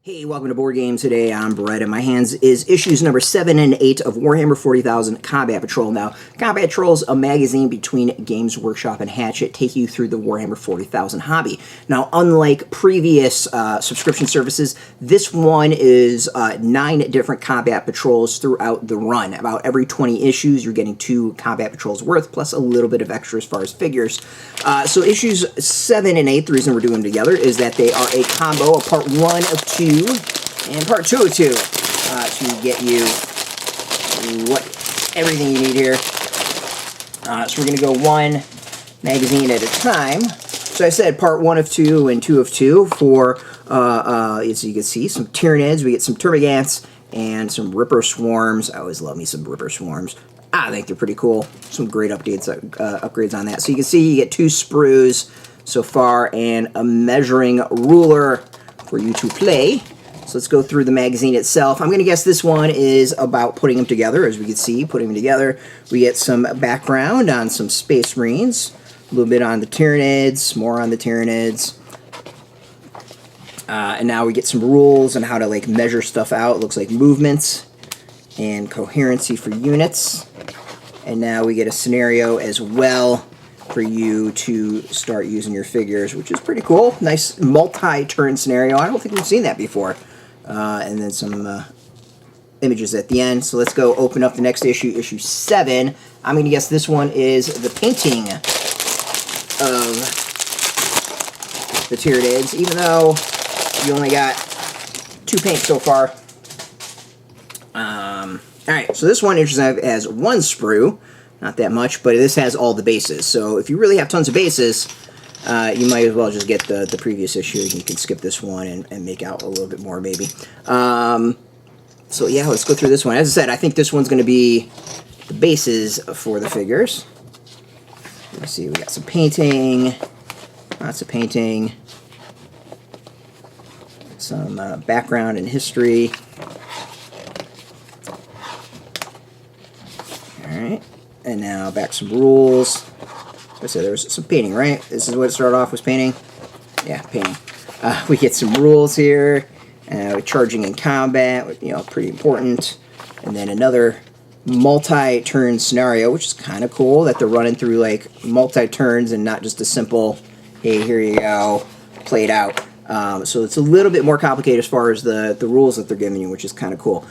Hey, welcome to Board Game. Today I'm Brett. In my hands is issues number 7 and 8 of Warhammer 40,000 Combat Patrol. Now, Combat Patrol is a magazine between Games Workshop and Hatchet, taking you through the Warhammer 40,000 hobby. Now, unlike previous subscription services, this one is 9 different Combat Patrols throughout the run. About every 20 issues, you're getting 2 Combat Patrols worth, plus a little bit of extra as far as figures. So issues 7 and 8, the reason we're doing them together is that they are a combo of part 1 of 2 and part 2 of 2 to get you everything you need here. So we're going to go one magazine at a time. So I said part 1 of 2 and 2 of 2 for, as you can see, some Tyranids. We get some Termagants and some Ripper Swarms. I always love me some Ripper Swarms. I think they're pretty cool. Some great upgrades on that. So you can see you get 2 sprues so far and a measuring ruler for you to play. So let's go through the magazine itself. I'm going to guess this one is about putting them together. As we can see, putting them together. We get some background on some Space Marines, a little bit on the Tyranids, more on the Tyranids. And now we get some rules on how to measure stuff out. It looks like movements and coherency for units. And now we get a scenario as well for you to start using your figures, which is pretty cool. Nice multi-turn scenario. I don't think we've seen that before. And then some images at the end. So let's go open up the next issue, issue 7. I'm going to guess this one is the painting of the Tyranids, even though you only got 2 paints so far. Alright, so this one has 1 sprue. Not that much, but this has all the bases. So if you really have tons of bases, you might as well just get the previous issue. You can skip this one and make out a little bit more, maybe. So yeah, let's go through this one. As I said, I think this one's going to be the bases for the figures. Let's see, we got some painting, lots of painting, some background and history. Alright, and now back some rules. I said there was some painting, right? This is what it started off, was painting? Yeah, painting. We get some rules here. Charging in combat, pretty important. And then another multi-turn scenario, which is kind of cool that they're running through multi-turns and not just a simple, hey, here you go, play it out. So it's a little bit more complicated as far as the rules that they're giving you, which is kind of cool.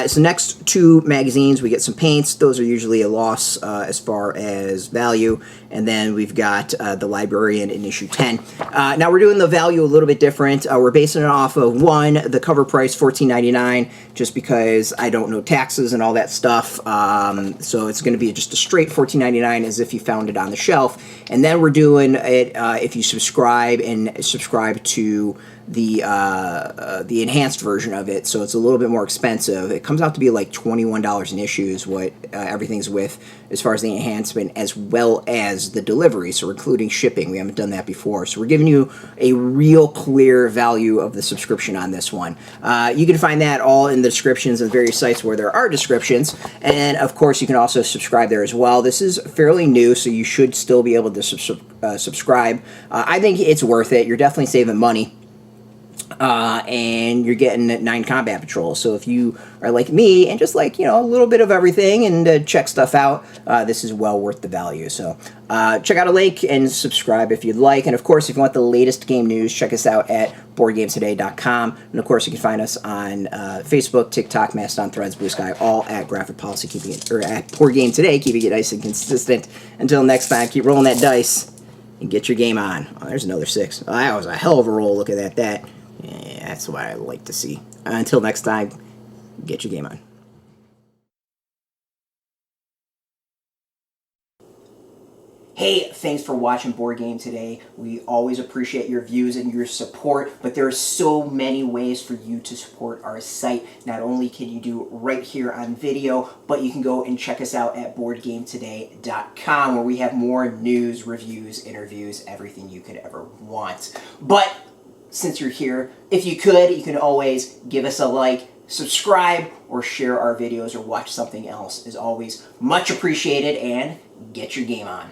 So next 2 magazines, we get some paints. Those are usually a loss as far as value. And then we've got the Librarian in issue 10. Now we're doing the value a little bit different. We're basing it off of, the cover price, $14.99, just because I don't know taxes and all that stuff. So it's going to be just a straight $14.99 as if you found it on the shelf. And then we're doing it if you subscribe to the enhanced version of it, so it's a little bit more expensive. It comes out to be like $21 an issue is what everything's with as far as the enhancement, as well as the delivery, so we're including shipping. We haven't done that before, so we're giving you a real clear value of the subscription on this one. You can find that all in the descriptions of various sites where there are descriptions, and of course you can also subscribe there as well. This is fairly new, so you should still be able to subscribe. I think it's worth it. You're definitely saving money. And you're getting 9 Combat Patrols. So if you are like me and just a little bit of everything and check stuff out, this is well worth the value. So check out a link and subscribe if you'd like. And of course, if you want the latest game news, check us out at BoardGameToday.com. And of course, you can find us on Facebook, TikTok, Mastodon, Threads, Blue Sky, all at Graphic Policy, at Board Game Today, keeping it nice and consistent. Until next time, keep rolling that dice and get your game on. Oh, there's another 6. Oh, that was a hell of a roll. Look at that. Yeah, that's what I like to see. Until next time, get your game on. Hey, thanks for watching Board Game Today. We always appreciate your views and your support, but there are so many ways for you to support our site. Not only can you do it right here on video, but you can go and check us out at BoardGameToday.com, where we have more news, reviews, interviews, everything you could ever want. But since you're here, if you can always give us a like, subscribe, or share our videos or watch something else. Is always much appreciated, and get your game on.